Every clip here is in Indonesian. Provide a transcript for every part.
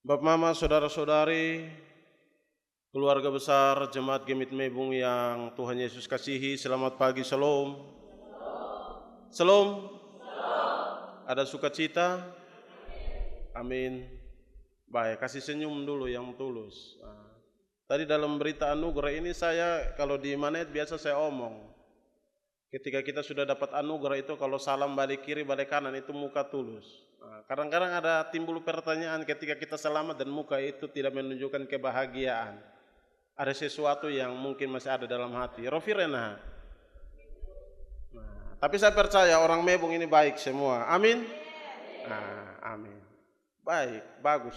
Bapak Mama, saudara-saudari, keluarga besar Jemaat Gemit Mebung yang Tuhan Yesus kasihi, selamat pagi, shalom. Shalom. Ada sukacita? Amin. Baik, kasih senyum dulu yang tulus. Tadi dalam berita anugerah ini saya kalau di Manet biasa saya omong. Ketika kita sudah dapat anugerah itu kalau salam balik kiri balik kanan itu muka tulus. Kadang-kadang ada timbul pertanyaan ketika kita selamat dan muka itu tidak menunjukkan kebahagiaan. Ada sesuatu yang mungkin masih ada dalam hati. Rofirena. Tapi saya percaya orang Mebung ini baik semua. Amin. Amin. Baik, bagus.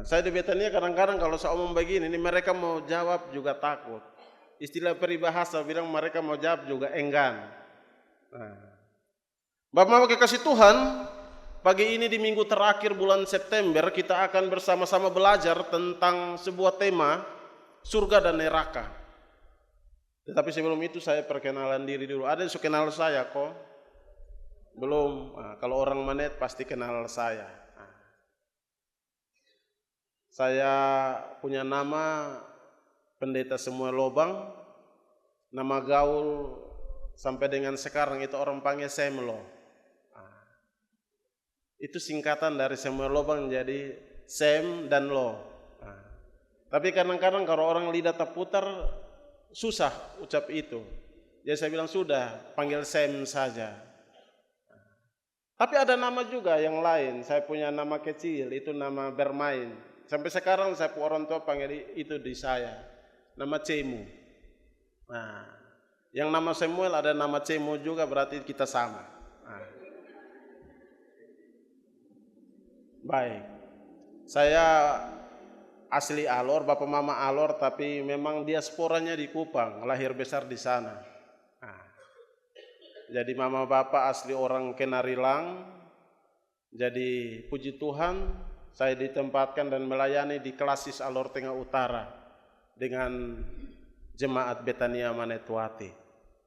Saya di Betania kadang-kadang kalau saya omong begini, ini mereka mau jawab juga takut. Istilah peribahasa bilang mereka mau jawab juga enggan. Bapak kekasih Tuhan, pagi ini di minggu terakhir bulan September kita akan bersama-sama belajar tentang sebuah tema surga dan neraka. Tetapi sebelum itu saya perkenalan diri dulu. Ada yang suka kenal saya kok? Belum. Kalau orang Manet pasti kenal saya. Saya punya nama Pendeta Samuel Lobang. Nama gaul sampai dengan sekarang itu orang panggil Semlo. Itu singkatan dari Samuel Lobang jadi Sem dan Lo. Tapi kadang-kadang kalau orang lidah terputar susah ucap itu. Jadi saya bilang sudah panggil Sem saja. Tapi ada nama juga yang lain. Saya punya nama kecil itu nama bermain. Sampai sekarang saya orang tua panggil itu di saya. Nama Cemu. Yang nama Samuel ada nama Cemu juga berarti kita sama. Baik. Saya asli Alor, Bapak Mama Alor, tapi memang diasporanya di Kupang, lahir besar di sana. Jadi Mama Bapak asli orang Kenarilang. Jadi puji Tuhan, saya ditempatkan dan melayani di Klasis Alor Tengah Utara dengan Jemaat Betania Manetwati.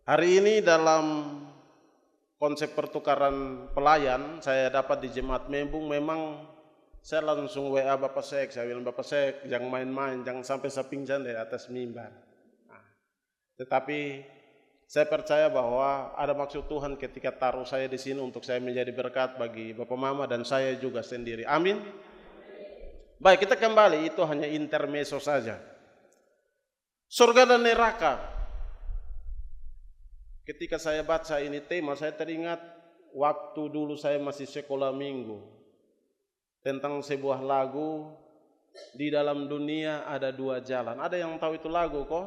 Hari ini dalam konsep pertukaran pelayan saya dapat di Jemaat Mebung, memang saya langsung WA Bapak Sek, saya bilang Bapak Sek jangan main-main, jangan sampai saya pingsan dari atas mimbar. Tetapi saya percaya bahwa ada maksud Tuhan ketika taruh saya di sini untuk saya menjadi berkat bagi Bapak Mama dan saya juga sendiri. Amin. Baik, kita kembali, itu hanya intermezzo saja. Surga dan neraka. Ketika saya baca ini tema, saya teringat waktu dulu saya masih sekolah minggu. Tentang sebuah lagu, di dalam dunia ada dua jalan. Ada yang tahu itu lagu kok?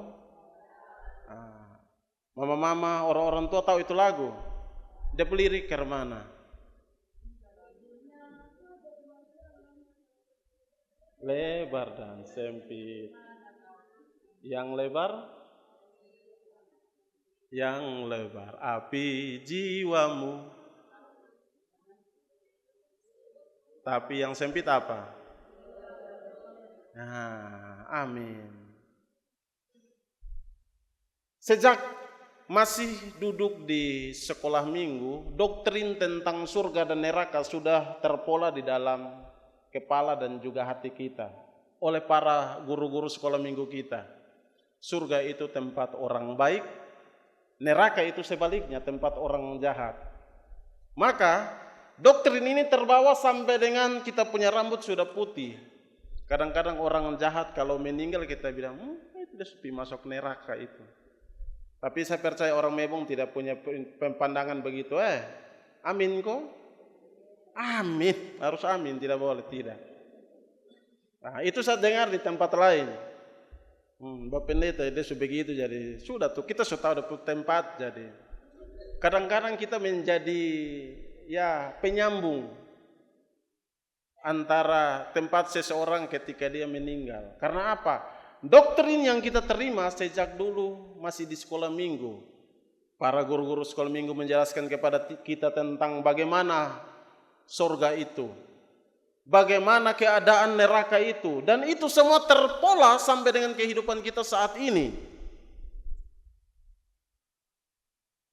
Mama-mama, orang-orang tua tahu itu lagu? Dia lirik ke mana? Lebar dan sempit. Yang lebar? Yang lebar api jiwamu. Tapi yang sempit apa? Amin. Sejak masih duduk di sekolah minggu, doktrin tentang surga dan neraka sudah terpola di dalam kepala dan juga hati kita oleh para guru-guru sekolah minggu kita. Surga itu tempat orang baik, neraka itu sebaliknya tempat orang jahat. Maka doktrin ini terbawa sampai dengan kita punya rambut sudah putih. Kadang-kadang orang jahat kalau meninggal kita bilang, itu sudah masuk neraka itu. Tapi saya percaya orang Mebung tidak punya pandangan begitu. Amin kok? Amin, harus amin, tidak boleh tidak. Itu saya dengar di tempat lain. Bapak Pendeta dia sudah begitu, jadi sudah tuh kita sudah tahu tempat. Jadi kadang-kadang kita menjadi penyambung antara tempat seseorang ketika dia meninggal. Karena apa? Doktrin yang kita terima sejak dulu masih di sekolah minggu. Para guru-guru sekolah minggu menjelaskan kepada kita tentang bagaimana surga itu, bagaimana keadaan neraka itu, dan itu semua terpola sampai dengan kehidupan kita saat ini.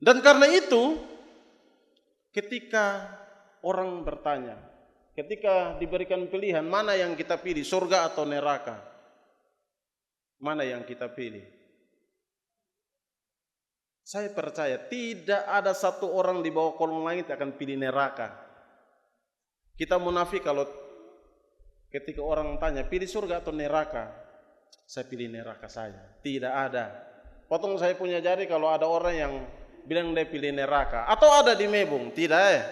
Dan karena itu, ketika orang bertanya, ketika diberikan pilihan, mana yang kita pilih, surga atau neraka? Mana yang kita pilih? Saya percaya tidak ada satu orang di bawah kolong langit akan pilih neraka. Kita munafik kalau ketika orang tanya, pilih surga atau neraka? Saya pilih neraka saya. Tidak ada. Potong saya punya jari kalau ada orang yang bilang dia pilih neraka. Atau ada di Mebung? Tidak ya?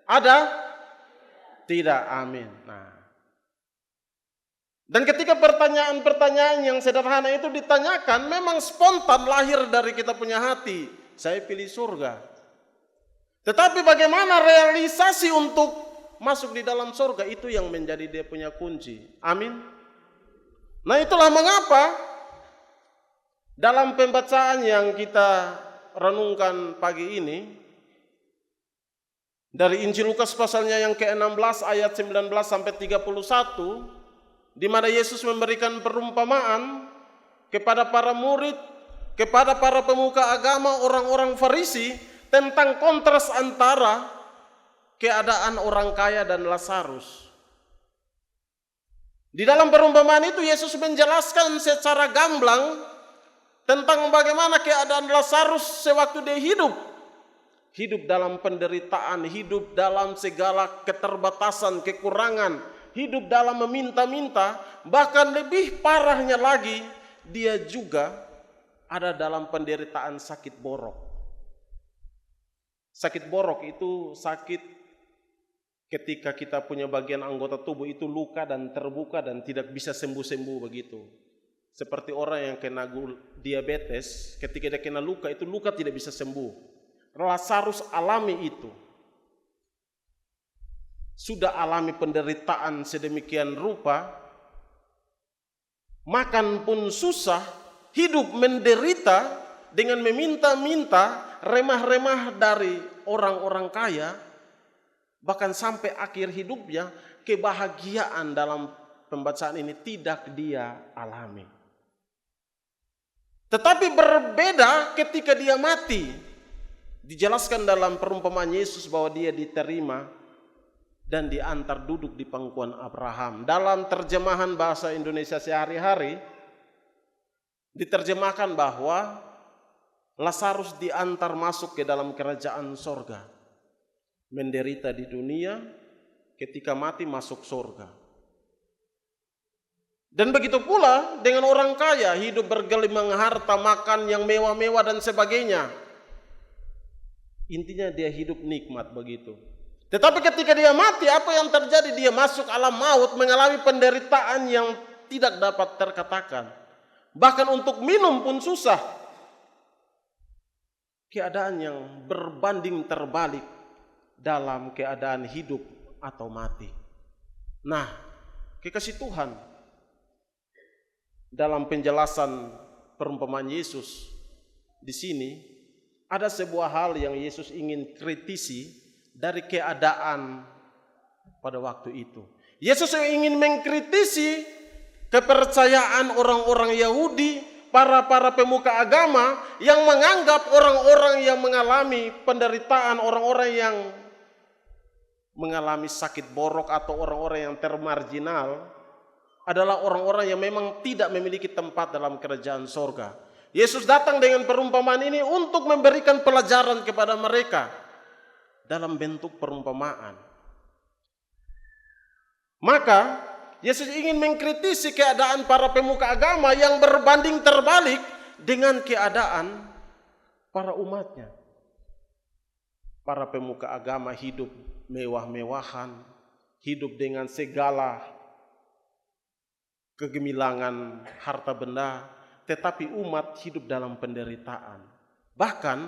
Ada? Tidak, amin. Nah. Dan ketika pertanyaan-pertanyaan yang sederhana itu ditanyakan, memang spontan lahir dari kita punya hati. Saya pilih surga. Tetapi bagaimana realisasi untuk masuk di dalam surga, itu yang menjadi dia punya kunci. Amin. Nah, itulah mengapa dalam pembacaan yang kita renungkan pagi ini, dari Injil Lukas pasalnya yang ke-16 ayat 19 sampai 31, di mana Yesus memberikan perumpamaan kepada para murid, kepada para pemuka agama, orang-orang Farisi, tentang kontras antara keadaan orang kaya dan Lazarus. Di dalam perumpamaan itu Yesus menjelaskan secara gamblang tentang bagaimana keadaan Lazarus sewaktu dia hidup. Hidup dalam penderitaan, hidup dalam segala keterbatasan, kekurangan, hidup dalam meminta-minta, bahkan lebih parahnya lagi, dia juga ada dalam penderitaan sakit borok. Sakit borok itu sakit ketika kita punya bagian anggota tubuh itu luka dan terbuka dan tidak bisa sembuh-sembuh begitu. Seperti orang yang kena diabetes, ketika dia kena luka, itu luka tidak bisa sembuh. Lazarus alami itu. Sudah alami penderitaan sedemikian rupa, makan pun susah, hidup menderita dengan meminta-minta remah-remah dari orang-orang kaya, bahkan sampai akhir hidupnya kebahagiaan dalam pembacaan ini tidak dia alami. Tetapi berbeda ketika dia mati. Dijelaskan dalam perumpamaan Yesus bahwa dia diterima dan diantar duduk di pangkuan Abraham. Dalam terjemahan bahasa Indonesia sehari-hari diterjemahkan bahwa Lazarus diantar masuk ke dalam kerajaan sorga. Menderita di dunia, ketika mati masuk sorga. Dan begitu pula dengan orang kaya, hidup bergelimang harta, makan yang mewah-mewah dan sebagainya. Intinya dia hidup nikmat begitu. Tetapi ketika dia mati, apa yang terjadi? Dia masuk alam maut, mengalami penderitaan yang tidak dapat terkatakan. Bahkan untuk minum pun susah. Keadaan yang berbanding terbalik dalam keadaan hidup atau mati. Nah, kekasih Tuhan, dalam penjelasan perumpamaan Yesus di sini, ada sebuah hal yang Yesus ingin kritisi dari keadaan pada waktu itu. Yesus ingin mengkritisi kepercayaan orang-orang Yahudi, para pemuka agama yang menganggap orang-orang yang mengalami penderitaan, orang-orang yang mengalami sakit borok atau orang-orang yang termarginal adalah orang-orang yang memang tidak memiliki tempat dalam kerajaan sorga. Yesus datang dengan perumpamaan ini untuk memberikan pelajaran kepada mereka dalam bentuk perumpamaan. Maka Yesus ingin mengkritisi keadaan para pemuka agama yang berbanding terbalik dengan keadaan para umatnya. Para pemuka agama hidup mewah-mewahan, hidup dengan segala kegemilangan harta benda, tetapi umat hidup dalam penderitaan. Bahkan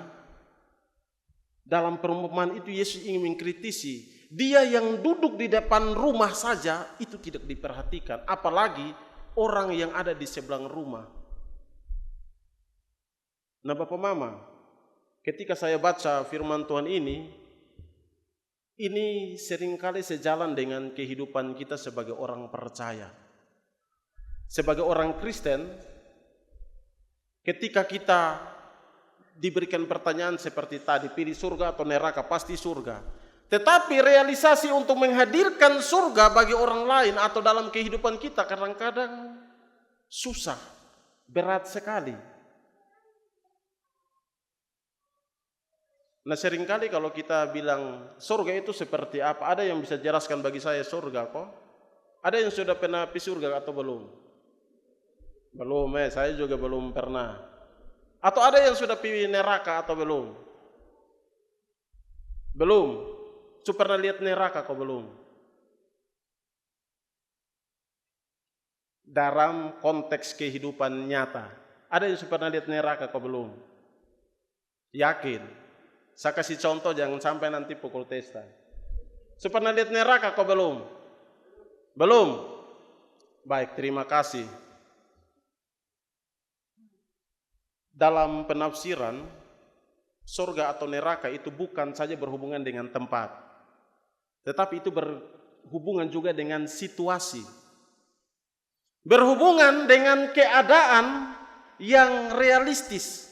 dalam perumpamaan itu Yesus ingin mengkritisi, dia yang duduk di depan rumah saja itu tidak diperhatikan, apalagi orang yang ada di sebelah rumah. Nah Bapak Mama, ketika saya baca firman Tuhan ini seringkali sejalan dengan kehidupan kita sebagai orang percaya. Sebagai orang Kristen, ketika kita diberikan pertanyaan seperti tadi, pilih surga atau neraka, pasti surga. Tetapi realisasi untuk menghadirkan surga bagi orang lain atau dalam kehidupan kita kadang-kadang susah, berat sekali. Nah, seringkali kalau kita bilang surga itu seperti apa, ada yang bisa jelaskan bagi saya surga kok? Ada yang sudah pernah pergi surga atau belum? Belum, saya juga belum pernah. Atau ada yang sudah pergi neraka atau belum? Belum. Sudah pernah lihat neraka kok belum? Dalam konteks kehidupan nyata, ada yang sudah pernah lihat neraka kok belum? Yakin? Saya kasih contoh, jangan sampai nanti pukul testa. Sudah pernah lihat neraka kok belum? Belum? Baik, terima kasih. Dalam penafsiran, surga atau neraka itu bukan saja berhubungan dengan tempat, tetapi itu berhubungan juga dengan situasi, berhubungan dengan keadaan yang realistis.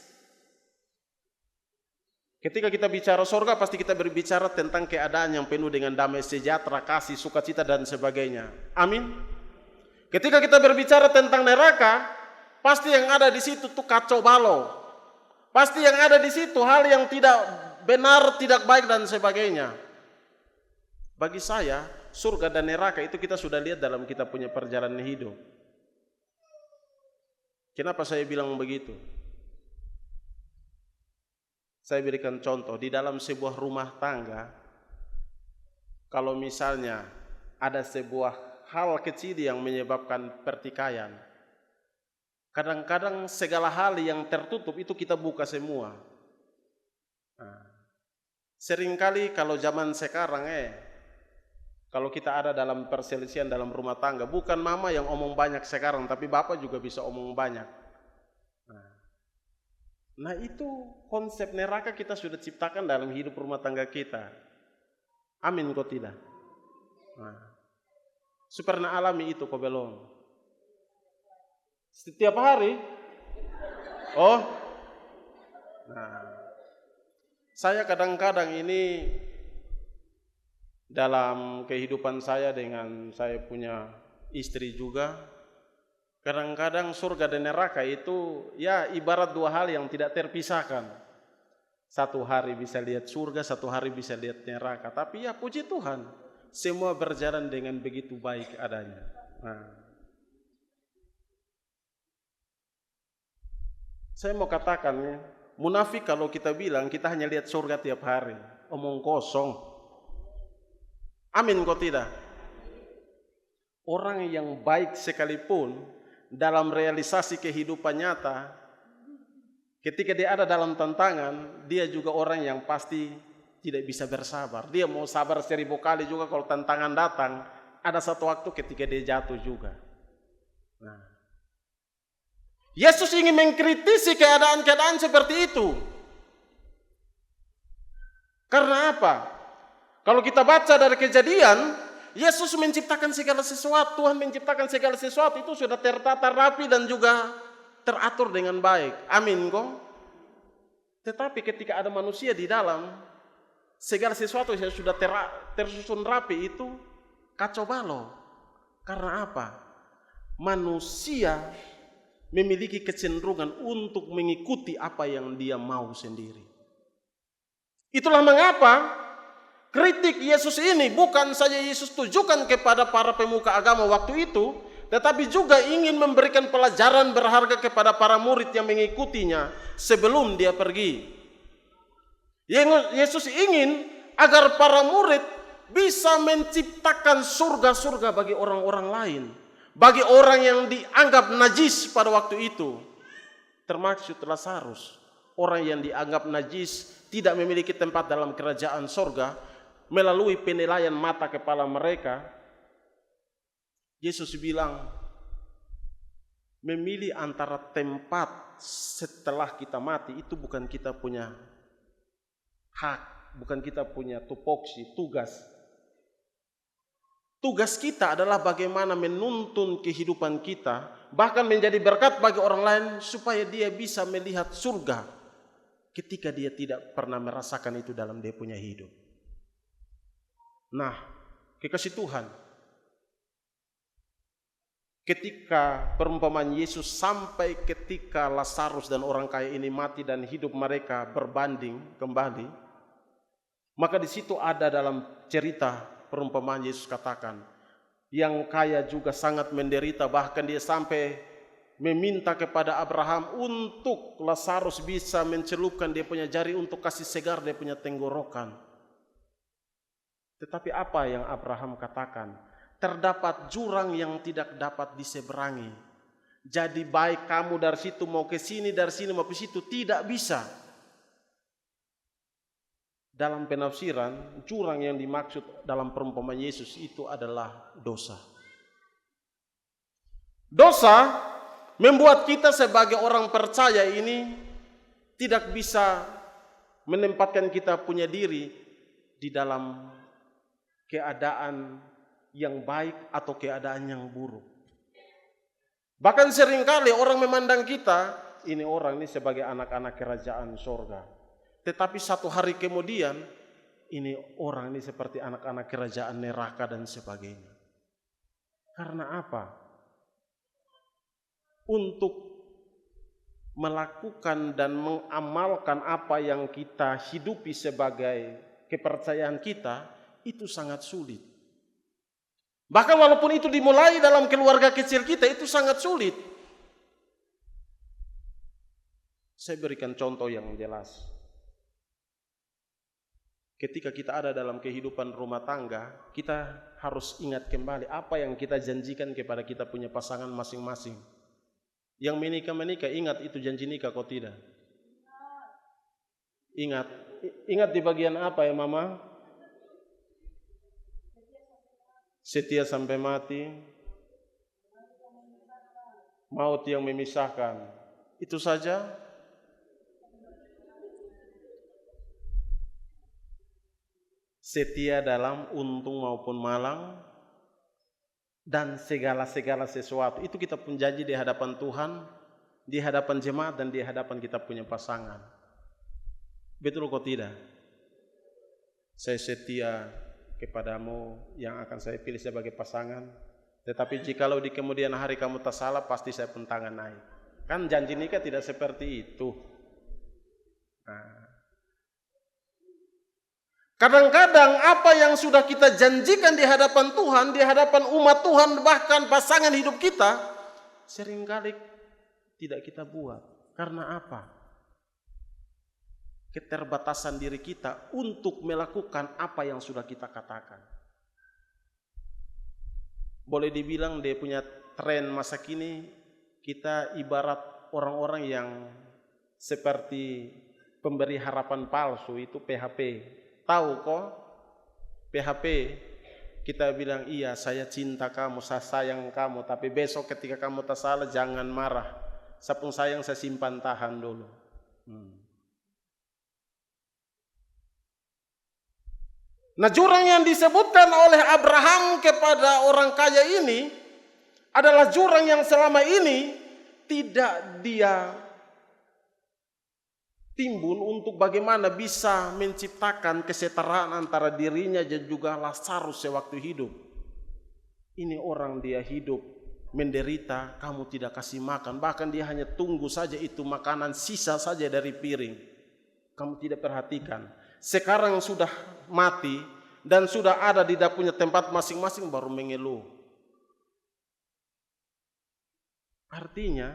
Ketika kita bicara surga, pasti kita berbicara tentang keadaan yang penuh dengan damai sejahtera, kasih, sukacita, dan sebagainya. Amin. Ketika kita berbicara tentang neraka, pasti yang ada di situ tuh kacau balau. Pasti yang ada di situ hal yang tidak benar, tidak baik, dan sebagainya. Bagi saya, surga dan neraka itu kita sudah lihat dalam kita punya perjalanan hidup. Kenapa saya bilang begitu? Saya berikan contoh, di dalam sebuah rumah tangga, kalau misalnya ada sebuah hal kecil yang menyebabkan pertikaian, kadang-kadang segala hal yang tertutup itu kita buka semua. Seringkali kalau zaman sekarang kalau kita ada dalam perselisihan dalam rumah tangga, bukan mama yang omong banyak sekarang, tapi bapak juga bisa omong banyak. Nah, itu konsep neraka kita sudah ciptakan dalam hidup rumah tangga kita. Amin kok tidak? Pernah alami itu kok belum? Setiap hari? Oh? Nah, saya kadang-kadang ini dalam kehidupan saya dengan saya punya istri juga, kadang-kadang surga dan neraka itu ya ibarat dua hal yang tidak terpisahkan. Satu hari bisa lihat surga, satu hari bisa lihat neraka. Tapi ya puji Tuhan, semua berjalan dengan begitu baik adanya. Saya mau katakan, munafik kalau kita bilang kita hanya lihat surga tiap hari, omong kosong. Amin kok tidak? Orang yang baik sekalipun dalam realisasi kehidupan nyata, ketika dia ada dalam tantangan, dia juga orang yang pasti tidak bisa bersabar. Dia mau sabar 1000 kali juga kalau tantangan datang, ada satu waktu ketika dia jatuh juga. Yesus ingin mengkritisi keadaan-keadaan seperti itu. Karena apa? Kalau kita baca dari Kejadian, Yesus menciptakan segala sesuatu, Tuhan menciptakan segala sesuatu itu sudah tertata rapi dan juga teratur dengan baik. Amin kok. Tetapi ketika ada manusia di dalam, segala sesuatu yang sudah tersusun rapi itu kacau balau. Karena apa? Manusia memiliki kecenderungan untuk mengikuti apa yang dia mau sendiri. Itulah mengapa kritik Yesus ini bukan saja Yesus tujukan kepada para pemuka agama waktu itu, tetapi juga ingin memberikan pelajaran berharga kepada para murid yang mengikutinya sebelum dia pergi. Yesus ingin agar para murid bisa menciptakan surga-surga bagi orang-orang lain, bagi orang yang dianggap najis pada waktu itu, termasuk Lazarus. Orang yang dianggap najis tidak memiliki tempat dalam kerajaan surga. Melalui penilaian mata kepala mereka, Yesus bilang, memilih antara tempat setelah kita mati itu bukan kita punya hak, bukan kita punya tupoksi, tugas. Tugas kita adalah bagaimana menuntun kehidupan kita, bahkan menjadi berkat bagi orang lain supaya dia bisa melihat surga ketika dia tidak pernah merasakan itu dalam dia punya hidup. Nah, kekasih Tuhan, ketika perumpamaan Yesus sampai ketika Lazarus dan orang kaya ini mati dan hidup mereka berbanding kembali, maka di situ ada dalam cerita perumpamaan Yesus katakan, yang kaya juga sangat menderita, bahkan dia sampai meminta kepada Abraham untuk Lazarus bisa mencelupkan dia punya jari untuk kasih segar dia punya tenggorokan. Tetapi apa yang Abraham katakan? Terdapat jurang yang tidak dapat diseberangi. Jadi baik kamu dari situ mau ke sini, dari sini mau ke situ, tidak bisa. Dalam penafsiran, jurang yang dimaksud dalam perumpamaan Yesus itu adalah dosa. Dosa membuat kita sebagai orang percaya ini tidak bisa menempatkan kita punya diri di dalam keadaan yang baik atau keadaan yang buruk. Bahkan seringkali orang memandang kita, ini orang ini sebagai anak-anak kerajaan sorga. Tetapi satu hari kemudian, ini orang ini seperti anak-anak kerajaan neraka dan sebagainya. Karena apa? Untuk melakukan dan mengamalkan apa yang kita hidupi sebagai kepercayaan kita, itu sangat sulit. Bahkan walaupun itu dimulai dalam keluarga kecil kita, itu sangat sulit. Saya berikan contoh yang jelas. Ketika kita ada dalam kehidupan rumah tangga, kita harus ingat kembali apa yang kita janjikan kepada kita punya pasangan masing-masing. Yang menikah, ingat itu janji nikah kok tidak? Ingat di bagian apa ya Mama? Setia sampai mati, maut yang memisahkan. Itu saja. Setia dalam untung maupun malang, dan segala sesuatu. Itu kita pun janji di hadapan Tuhan, di hadapan jemaat, dan di hadapan kita punya pasangan. Betul kok tidak? Saya setia kepadamu yang akan saya pilih sebagai pasangan. Tetapi jikalau di kemudian hari kamu tak salah, pasti saya pun tangan naik. Kan janji nikah tidak seperti itu. Nah, kadang-kadang apa yang sudah kita janjikan di hadapan Tuhan, di hadapan umat Tuhan, bahkan pasangan hidup kita, seringkali tidak kita buat. Karena apa? Keterbatasan diri kita untuk melakukan apa yang sudah kita katakan. Boleh dibilang dia punya tren masa kini, kita ibarat orang-orang yang seperti pemberi harapan palsu, itu PHP. Tahu kok? PHP, kita bilang iya saya cinta kamu, saya sayang kamu, tapi besok ketika kamu tak salah jangan marah. Sapung sayang saya simpan tahan dulu. Nah, jurang yang disebutkan oleh Abraham kepada orang kaya ini adalah jurang yang selama ini tidak dia timbun untuk bagaimana bisa menciptakan kesetaraan antara dirinya dan juga Lazarus sewaktu hidup. Ini orang dia hidup menderita, kamu tidak kasih makan, bahkan dia hanya tunggu saja itu makanan sisa saja dari piring. Kamu tidak perhatikan. Sekarang sudah mati dan sudah ada di punya tempat masing-masing baru mengeluh. Artinya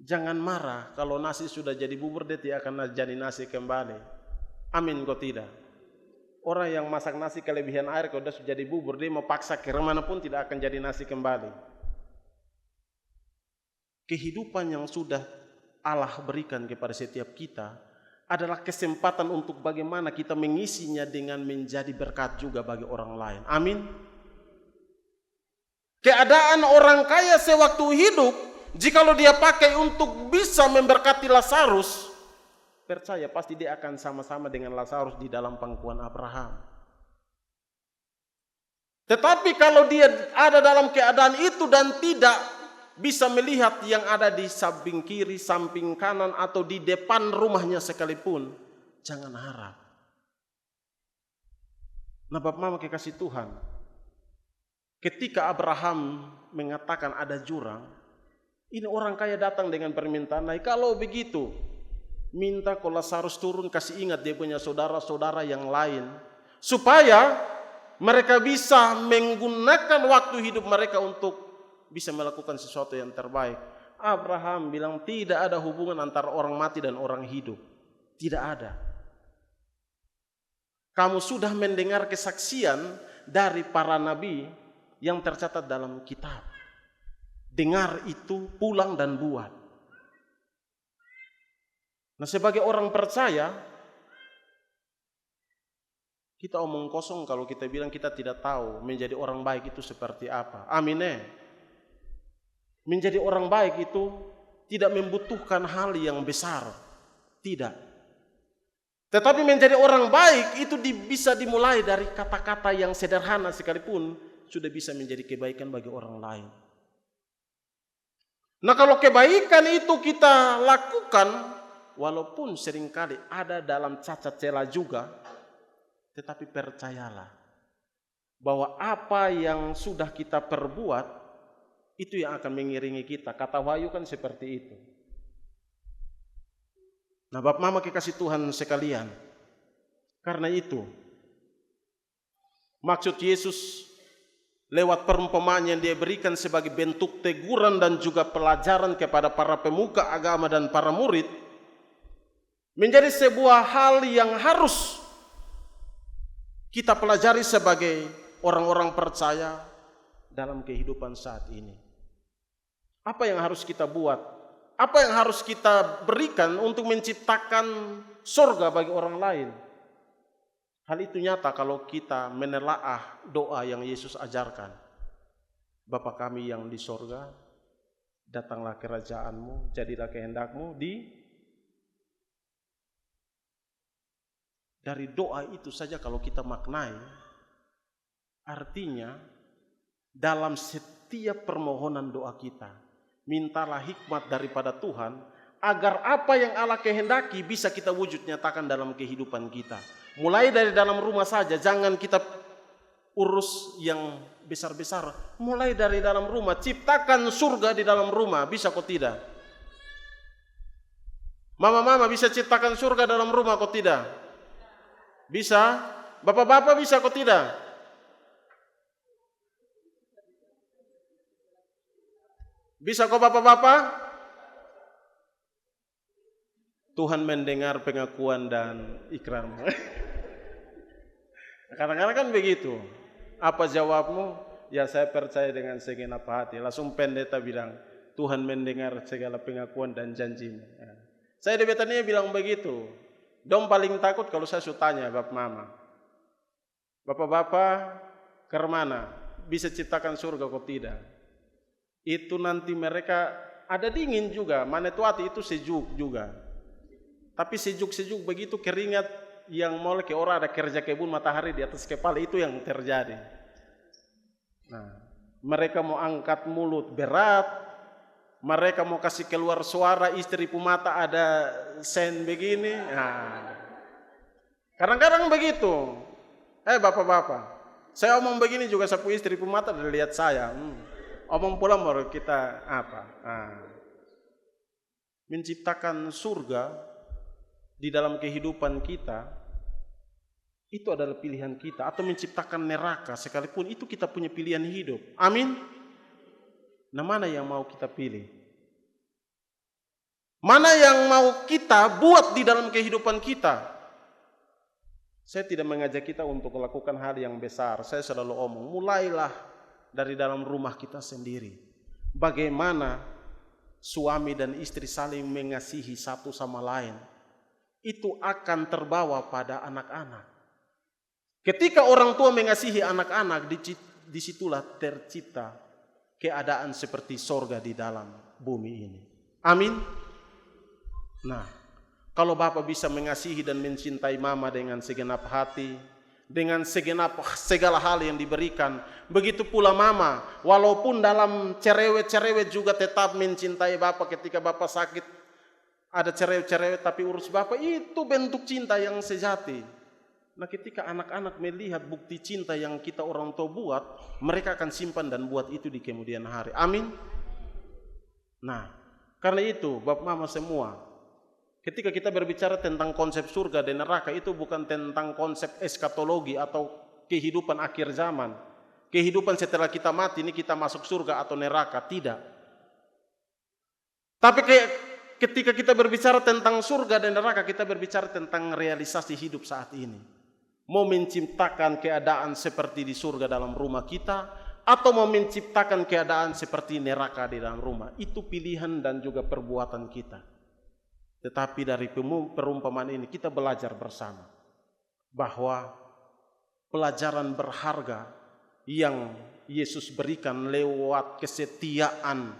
jangan marah kalau nasi sudah jadi bubur, dia tidak akan jadi nasi kembali. Amin kok tidak? Orang yang masak nasi kelebihan air kalau sudah jadi bubur, dia mau paksa ke mana pun tidak akan jadi nasi kembali. Kehidupan yang sudah Allah berikan kepada setiap kita adalah kesempatan untuk bagaimana kita mengisinya dengan menjadi berkat juga bagi orang lain. Amin. Keadaan orang kaya sewaktu hidup, jikalau dia pakai untuk bisa memberkati Lazarus, percaya pasti dia akan sama-sama dengan Lazarus di dalam pangkuan Abraham. Tetapi kalau dia ada dalam keadaan itu dan tidak bisa melihat yang ada di samping kiri, samping kanan, atau di depan rumahnya sekalipun, jangan harap. Nah, Bapak Mama kekasih Tuhan, ketika Abraham mengatakan ada jurang, ini orang kaya datang dengan permintaan, nah kalau begitu, minta kalau Lazarus turun, kasih ingat dia punya saudara-saudara yang lain, supaya mereka bisa menggunakan waktu hidup mereka untuk bisa melakukan sesuatu yang terbaik. Abraham bilang tidak ada hubungan antara orang mati dan orang hidup. Tidak ada. Kamu sudah mendengar kesaksian dari para nabi yang tercatat dalam kitab. Dengar itu, pulang dan buat. Nah, sebagai orang percaya, kita omong kosong kalau kita bilang kita tidak tahu menjadi orang baik itu seperti apa. Amin. Menjadi orang baik itu tidak membutuhkan hal yang besar. Tidak. Tetapi menjadi orang baik itu bisa dimulai dari kata-kata yang sederhana sekalipun sudah bisa menjadi kebaikan bagi orang lain. Nah, kalau kebaikan itu kita lakukan, walaupun seringkali ada dalam cacat celah juga, tetapi percayalah bahwa apa yang sudah kita perbuat itu yang akan mengiringi kita. Kata Wahyu kan seperti itu. Nah, Bapak Mama kekasih Tuhan sekalian, karena itu maksud Yesus lewat perumpamaan yang dia berikan sebagai bentuk teguran dan juga pelajaran kepada para pemuka agama dan para murid menjadi sebuah hal yang harus kita pelajari sebagai orang-orang percaya dalam kehidupan saat ini. Apa yang harus kita buat? Apa yang harus kita berikan untuk menciptakan surga bagi orang lain? Hal itu nyata kalau kita menelaah doa yang Yesus ajarkan. Bapa kami yang di surga, datanglah kerajaan-Mu, jadilah kehendak-Mu Dari doa itu saja kalau kita maknai, artinya dalam setiap permohonan doa kita, mintalah hikmat daripada Tuhan agar apa yang Allah kehendaki bisa kita wujud nyatakan dalam kehidupan kita. Mulai dari dalam rumah saja, jangan kita urus yang besar-besar. Mulai dari dalam rumah, ciptakan surga di dalam rumah, bisa kok tidak? Mama-mama bisa ciptakan surga dalam rumah kok tidak? Bisa? Bapak-bapak bisa kok tidak? Bisa kok bapak-bapak? Tuhan mendengar pengakuan dan ikrar. Kadang-kadang kan begitu. Apa jawabmu? Ya saya percaya dengan segenap hati. Langsung pendeta bilang, Tuhan mendengar segala pengakuan dan janjimu. Saya di Betania bilang begitu. Dong paling takut kalau saya tanya Bapak Mama. Bapak-bapak ke mana? Bisa ciptakan surga kok tidak? Itu nanti mereka ada dingin juga, Manetuati itu sejuk juga. Tapi sejuk-sejuk begitu keringat yang mau ke orang ada kerja kebun matahari di atas kepala itu yang terjadi. Nah, mereka mau angkat mulut berat, mereka mau kasih keluar suara istri pumata ada sen begini. Nah, kadang-kadang begitu. Bapak-bapak, saya omong begini juga sapu istri pumata udah lihat saya. Omong pulang baru kita apa? Menciptakan surga di dalam kehidupan kita itu adalah pilihan kita, atau menciptakan neraka sekalipun itu kita punya pilihan hidup. Amin. Nah, mana yang mau kita pilih? Mana yang mau kita buat di dalam kehidupan kita? Saya tidak mengajak kita untuk melakukan hal yang besar. Saya selalu omong, mulailah dari dalam rumah kita sendiri. Bagaimana suami dan istri saling mengasihi satu sama lain. Itu akan terbawa pada anak-anak. Ketika orang tua mengasihi anak-anak, disitulah tercipta keadaan seperti sorga di dalam bumi ini. Amin. Nah, kalau Bapak bisa mengasihi dan mencintai mama dengan segenap hati, dengan segenap segala hal yang diberikan, begitu pula mama, walaupun dalam cerewet-cerewet juga tetap mencintai Bapak. Ketika Bapak sakit, ada cerewet-cerewet tapi urus Bapak, itu bentuk cinta yang sejati. Nah, ketika anak-anak melihat bukti cinta yang kita orang tua buat, mereka akan simpan dan buat itu di kemudian hari. Amin. Nah, karena itu Bapak Mama semua, ketika kita berbicara tentang konsep surga dan neraka, itu bukan tentang konsep eskatologi atau kehidupan akhir zaman. Kehidupan setelah kita mati ini kita masuk surga atau neraka, tidak. Tapi ketika kita berbicara tentang surga dan neraka, kita berbicara tentang realisasi hidup saat ini. Mau menciptakan keadaan seperti di surga dalam rumah kita, atau mau menciptakan keadaan seperti neraka di dalam rumah. Itu pilihan dan juga perbuatan kita. Tetapi dari perumpamaan ini kita belajar bersama bahwa pelajaran berharga yang Yesus berikan lewat kesetiaan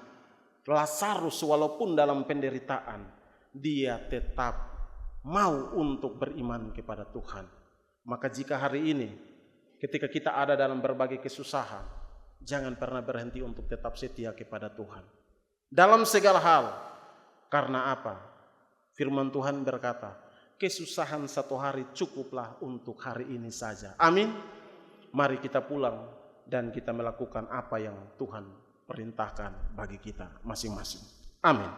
Lazarus walaupun dalam penderitaan, dia tetap mau untuk beriman kepada Tuhan. Maka jika hari ini ketika kita ada dalam berbagai kesusahan, jangan pernah berhenti untuk tetap setia kepada Tuhan dalam segala hal. Karena apa? Firman Tuhan berkata, kesusahan satu hari cukuplah untuk hari ini saja. Amin. Mari kita pulang dan kita melakukan apa yang Tuhan perintahkan bagi kita masing-masing. Amin.